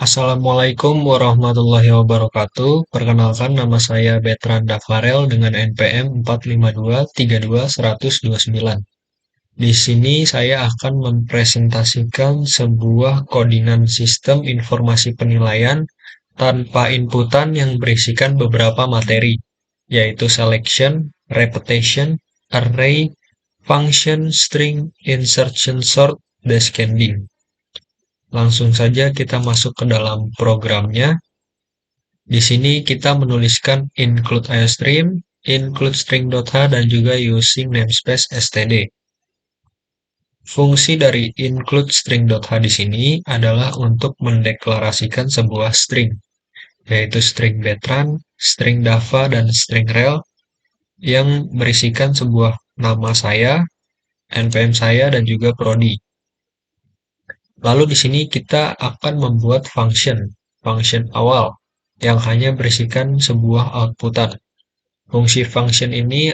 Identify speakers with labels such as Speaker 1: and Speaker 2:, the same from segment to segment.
Speaker 1: Assalamualaikum warahmatullahi wabarakatuh. Perkenalkan, nama saya Bertrand Dafarel dengan NPM 452321129. Di sini saya akan mempresentasikan sebuah codingan sistem informasi penilaian tanpa inputan yang berisikan beberapa materi, yaitu selection, repetition, array, function, string, insertion, sort, descending. Langsung saja kita masuk ke dalam programnya. Di sini kita menuliskan include iostream, include string.h, dan juga using namespace std. Fungsi dari include string.h di sini adalah untuk mendeklarasikan sebuah string, yaitu string Bertrand, string Dava, dan string rel yang berisikan sebuah nama saya, NPM saya, dan juga prodi. Lalu di sini kita akan membuat function awal yang hanya berisikan sebuah outputan. Fungsi function ini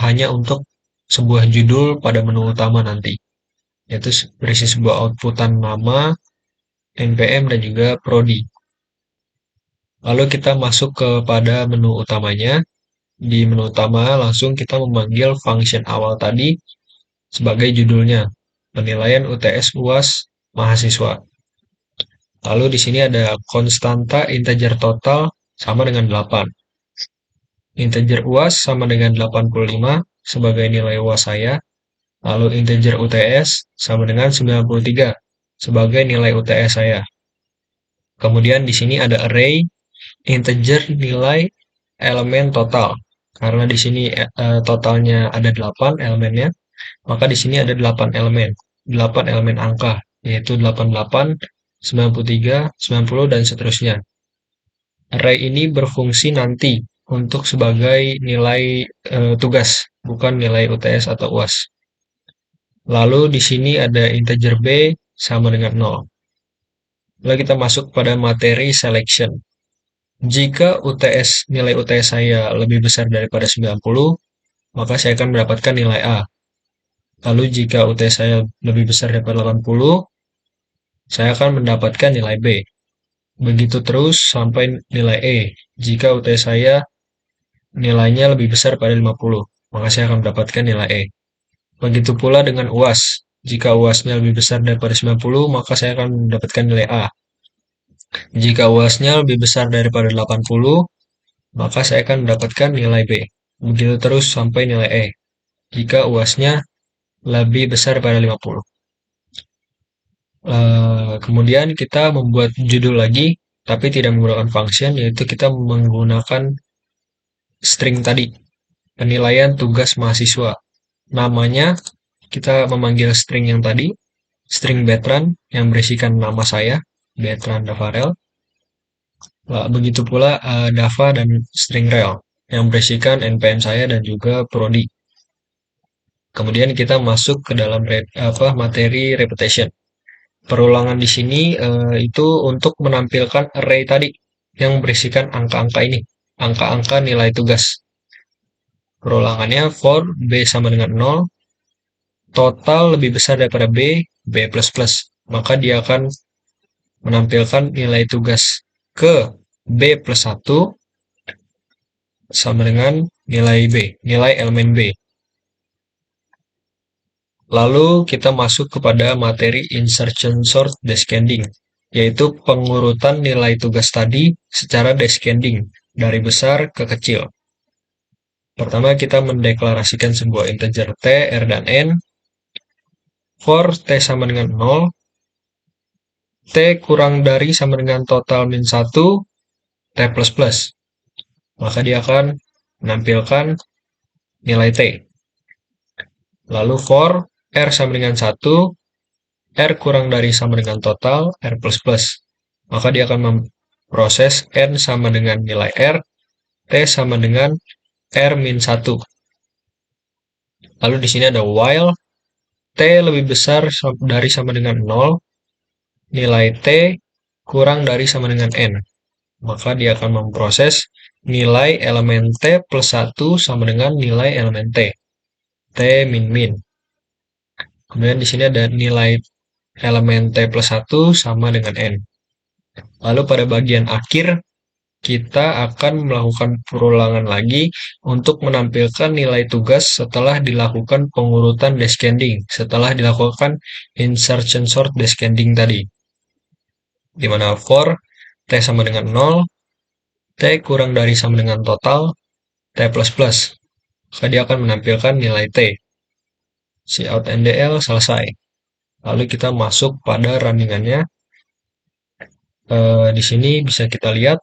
Speaker 1: hanya untuk sebuah judul pada menu utama nanti, yaitu berisi sebuah outputan nama, NPM, dan juga prodi. Lalu kita masuk kepada menu utamanya. Di menu utama langsung kita memanggil function awal tadi sebagai judulnya, penilaian UTS UAS mahasiswa. Lalu di sini ada konstanta integer total sama dengan 8. Integer UAS sama dengan 85 sebagai nilai UAS saya. Lalu integer UTS sama dengan 93 sebagai nilai UTS saya. Kemudian di sini ada array integer nilai elemen total. Karena di sini totalnya ada 8 elemennya, maka di sini ada 8 elemen. 8 elemen angka, yaitu 88, 93, 90, dan seterusnya. Array ini berfungsi nanti untuk sebagai nilai tugas, bukan nilai UTS atau UAS. Lalu di sini ada integer B sama dengan 0. Lalu kita masuk pada materi selection. Jika nilai UTS saya lebih besar daripada 90, maka saya akan mendapatkan nilai A. Lalu jika UTS saya lebih besar daripada 80, saya akan mendapatkan nilai B. Begitu terus sampai nilai E. Jika UTS saya nilainya lebih besar pada 50, maka saya akan mendapatkan nilai E. Begitu pula dengan UAS. Jika UAS-nya lebih besar daripada 90, maka saya akan mendapatkan nilai A. Jika UAS-nya lebih besar daripada 80, maka saya akan mendapatkan nilai B. Begitu terus sampai nilai E. Jika UAS-nya lebih besar daripada 50. Kemudian kita membuat judul lagi, tapi tidak menggunakan function, yaitu kita menggunakan string tadi, penilaian tugas mahasiswa. Namanya, kita memanggil string yang tadi, string Bertrand, yang berisikan nama saya, Bertrand Dafarel. Begitu pula Dava dan string rel, yang berisikan NPM saya dan juga prodi. Kemudian kita masuk ke dalam materi repetition. Perulangan di sini itu untuk menampilkan array tadi yang berisikan angka-angka ini, angka-angka nilai tugas. Perulangannya for B sama dengan 0, total lebih besar daripada B, B++, maka dia akan menampilkan nilai tugas ke B plus 1 sama dengan nilai B, nilai elemen B. Lalu kita masuk kepada materi insertion sort descending, yaitu pengurutan nilai tugas tadi secara descending, dari besar ke kecil. Pertama kita mendeklarasikan sebuah integer T, R, dan N. For T sama dengan 0, T kurang dari sama dengan total min 1, T++. Maka dia akan menampilkan nilai T. Lalu for R sama dengan 1, R kurang dari sama dengan total, R++. Maka dia akan memproses N sama dengan nilai R, T sama dengan R min 1. Lalu di sini ada while T lebih besar dari sama dengan 0, nilai T kurang dari sama dengan N. Maka dia akan memproses nilai elemen T plus 1 sama dengan nilai elemen T. T min min. Kemudian di sini ada nilai elemen T plus 1 sama dengan N. Lalu pada bagian akhir, kita akan melakukan perulangan lagi untuk menampilkan nilai tugas setelah dilakukan pengurutan descending, setelah dilakukan insertion sort descending tadi. Di mana for T sama dengan 0, T kurang dari sama dengan total, T++. Maka dia akan menampilkan nilai T. Cout NDL selesai. Lalu kita masuk pada runningannya. Di sini bisa kita lihat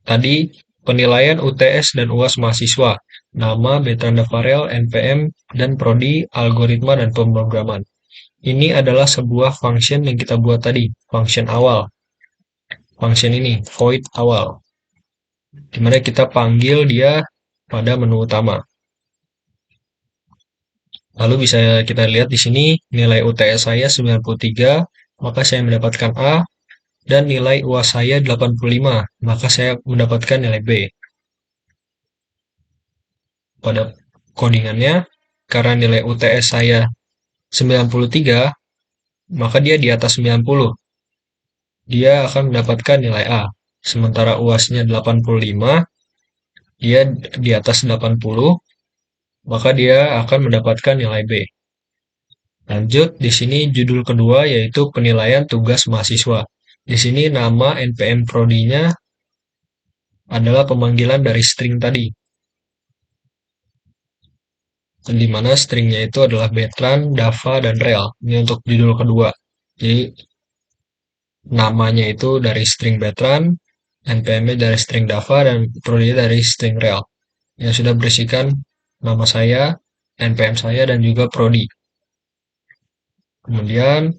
Speaker 1: tadi penilaian UTS dan UAS mahasiswa, nama, Bertrand Davarel, NPM, dan prodi, algoritma dan pemrograman. Ini adalah sebuah function yang kita buat tadi, function awal. Function ini, void awal. Dimana kita panggil dia pada menu utama. Lalu bisa kita lihat di sini nilai UTS saya 93, maka saya mendapatkan A, dan nilai UAS saya 85, maka saya mendapatkan nilai B. Pada codingannya, karena nilai UTS saya 93, maka dia di atas 90. Dia akan mendapatkan nilai A. Sementara UAS-nya 85, dia di atas 80, maka dia akan mendapatkan nilai B. Lanjut, di sini judul kedua yaitu penilaian tugas mahasiswa. Di sini nama NPM prodinya adalah pemanggilan dari string tadi. Di mana stringnya itu adalah Bertrand, Dava, dan Rel. Ini untuk judul kedua. Jadi namanya itu dari string Bertrand, NPM-nya dari string Dava, dan prodi dari string Rel. Yang sudah berisikan nama saya, NPM saya, dan juga prodi. Kemudian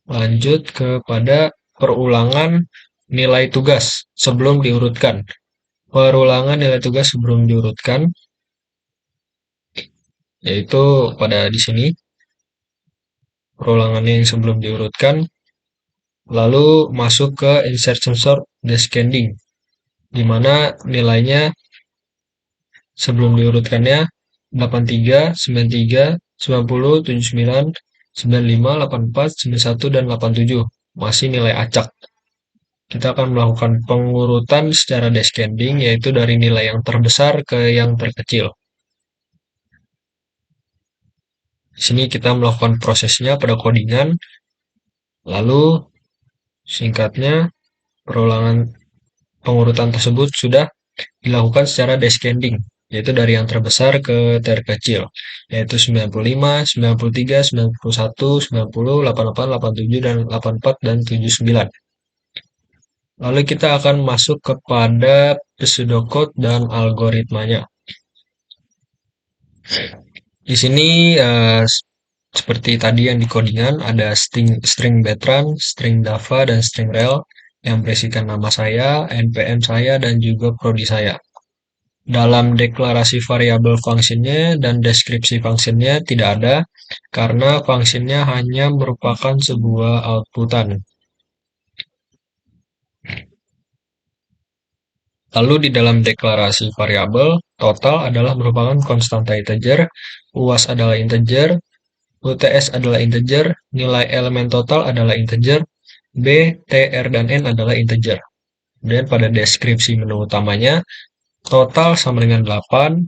Speaker 1: lanjut kepada perulangan nilai tugas sebelum diurutkan. Perulangan nilai tugas sebelum diurutkan yaitu pada di sini perulangannya yang sebelum diurutkan, lalu masuk ke insertion sort descending, di mana nilainya sebelum diurutkannya 83, 93, 90, 79, 95, 84, 91, dan 87. Masih nilai acak. Kita akan melakukan pengurutan secara descending, yaitu dari nilai yang terbesar ke yang terkecil. Di sini kita melakukan prosesnya pada codingan, lalu singkatnya perulangan pengurutan tersebut sudah dilakukan secara descending, yaitu dari yang terbesar ke terkecil, yaitu 95, 93, 91, 90, 88, 87, dan 84, dan 79. Lalu kita akan masuk kepada pseudocode dan algoritmanya. Di sini seperti tadi yang di codingan ada string Bertrand, string Dava, dan string Rel yang berisikan nama saya, NPM saya, dan juga prodi saya. Dalam deklarasi variabel functionnya dan deskripsi functionnya tidak ada, karena functionnya hanya merupakan sebuah outputan. Lalu di dalam deklarasi variabel, total adalah merupakan konstanta integer, UAS adalah integer, UTS adalah integer, nilai elemen total adalah integer, B, T, R, dan N adalah integer. Kemudian pada deskripsi menu utamanya, total sama dengan 8,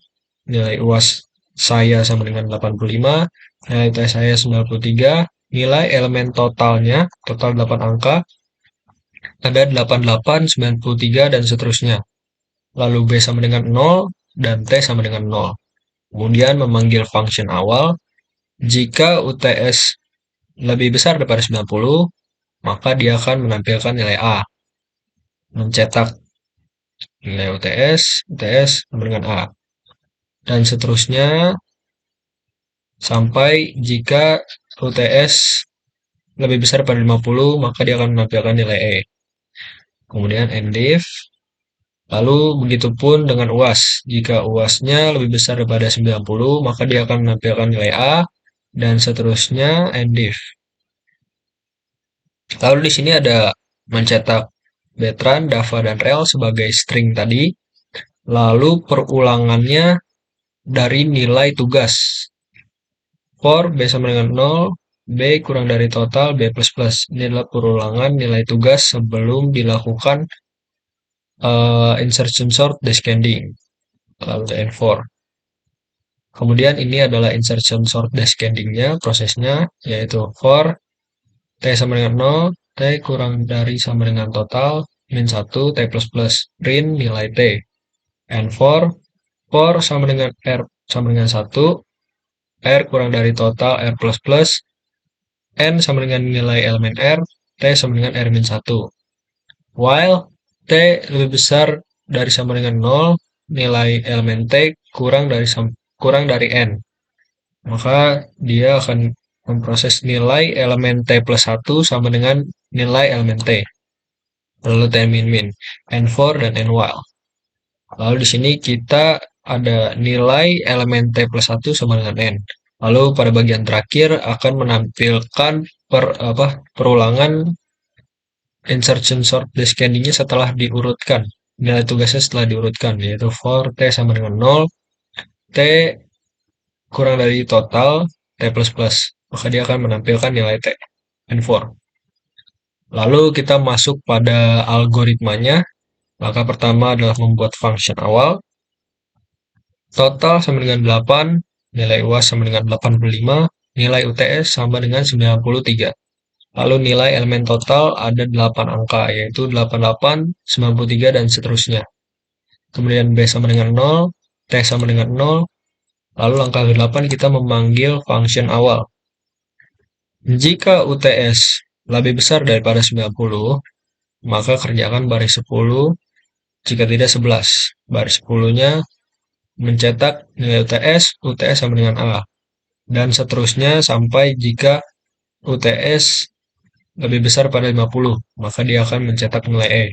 Speaker 1: nilai UAS saya sama dengan 85, nilai UTS saya 93, nilai elemen totalnya, total 8 angka, ada 88, 93, dan seterusnya. Lalu B sama dengan 0, dan T sama dengan 0. Kemudian memanggil function awal, jika UTS lebih besar daripada 90, maka dia akan menampilkan nilai A. Mencetak nilai UTS sama dengan A. Dan seterusnya sampai jika UTS lebih besar daripada 50, maka dia akan menampilkan nilai E. Kemudian endif. Lalu begitupun dengan UAS. Jika UAS-nya lebih besar daripada 90, maka dia akan menampilkan nilai A. Dan seterusnya endif. Lalu di sini ada mencetak Bertrand, Dava, dan Rel sebagai string tadi. Lalu perulangannya dari nilai tugas. For B sama dengan 0, B kurang dari total B plus plus. Ini adalah perulangan nilai tugas sebelum dilakukan insertion sort descending. Lalu N4. Kemudian ini adalah insertion sort descending-nya, prosesnya, yaitu for T sama dengan 0, T kurang dari sama dengan total, min 1, T plus plus, print nilai T. N4, for sama dengan R sama dengan 1, R kurang dari total, R plus plus, N sama dengan nilai elemen R, T sama dengan R min 1. While T lebih besar dari sama dengan 0, nilai elemen T kurang dari N. Maka dia akan memproses nilai elemen T plus 1 sama dengan nilai elemen T. Lalu T min min, N4 dan N while. Lalu di sini kita ada nilai elemen T plus 1 sama dengan N. Lalu pada bagian terakhir akan menampilkan perulangan insertion sort descending-nya setelah diurutkan. Nilai tugasnya setelah diurutkan, yaitu for T sama dengan 0, T kurang dari total, T plus plus. Maka dia akan menampilkan nilai T, N4. Lalu kita masuk pada algoritmanya. Maka pertama adalah membuat function awal. Total sama dengan 8, nilai UAS sama dengan 85, nilai UTS sama dengan 93. Lalu nilai elemen total ada 8 angka, yaitu 88, 93, dan seterusnya. Kemudian B sama dengan 0, T sama dengan 0, lalu langkah ke-8 kita memanggil function awal. Jika UTS lebih besar daripada 90, maka kerjakan baris 10, jika tidak 11. Baris 10-nya mencetak nilai UTS, UTS sama dengan A. Dan seterusnya sampai jika UTS lebih besar pada 50, maka dia akan mencetak nilai E.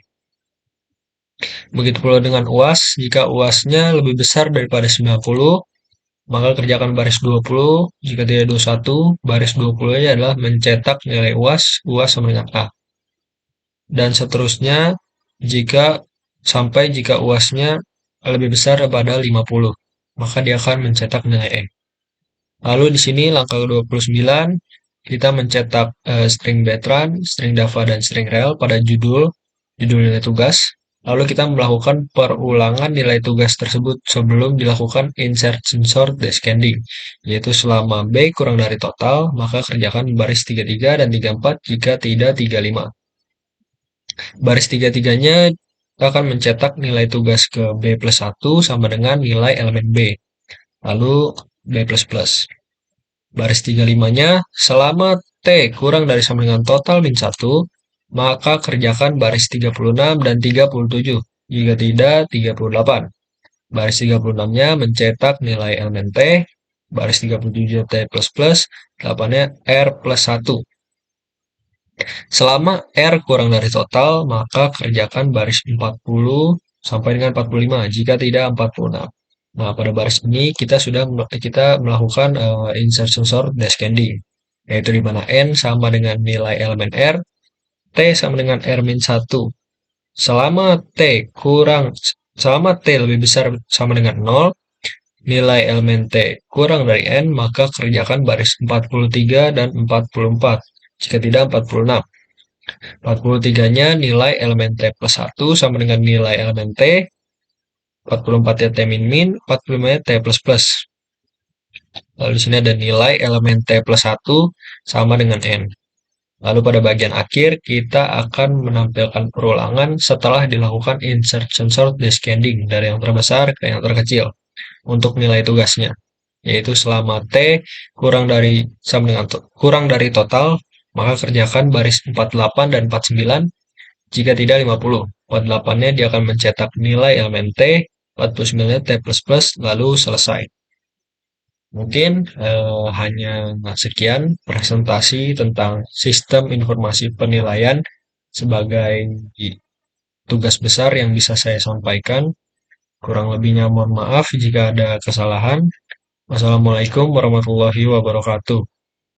Speaker 1: Begitu pula dengan UAS, jika UAS-nya lebih besar daripada 90, maka kerjakan baris 20, jika tidak 21, baris 20-nya adalah mencetak nilai UAS, UAS sama dengan A. Dan seterusnya jika UAS-nya lebih besar daripada 50, maka dia akan mencetak nilai E. Lalu di sini langkah ke-29, kita mencetak string Betran, string Dava, dan string rel pada judul nilai tugas. Lalu kita melakukan perulangan nilai tugas tersebut sebelum dilakukan insertion sort descending, yaitu selama B kurang dari total, maka kerjakan baris 33 dan 34 jika tidak 35. Baris 33-nya akan mencetak nilai tugas ke B plus 1 sama dengan nilai elemen B. Lalu B plus plus. Baris 35-nya, selama T kurang dari sama dengan total min 1, maka kerjakan baris 36 dan 37. Jika tidak, 38. Baris 36-nya mencetak nilai elemen T, baris 37 T plus plus, 8-nya R plus 1. Selama R kurang dari total, maka kerjakan baris 40 sampai dengan 45, jika tidak 46. Nah, pada baris ini kita melakukan insertion sort descending, yaitu di mana N sama dengan nilai elemen R, T sama dengan R min 1. Selama T lebih besar sama dengan 0, nilai elemen T kurang dari N, maka kerjakan baris 43 dan 44, jika tidak 46. 43-nya nilai elemen T plus 1 sama dengan nilai elemen T, 44-nya T min min, 45-nya T plus plus. Lalu di sini ada nilai elemen T plus 1 sama dengan N. Lalu pada bagian akhir kita akan menampilkan perulangan setelah dilakukan insertion sort descending dari yang terbesar ke yang terkecil untuk nilai tugasnya, yaitu selama T kurang dari total, maka kerjakan baris 48 dan 49, jika tidak 50. 48-nya dia akan mencetak nilai elemen T, 49-nya T plus plus, lalu selesai. Mungkin hanya sekian presentasi tentang sistem informasi penilaian sebagai tugas besar yang bisa saya sampaikan. Kurang lebihnya mohon maaf jika ada kesalahan. Wassalamualaikum warahmatullahi wabarakatuh.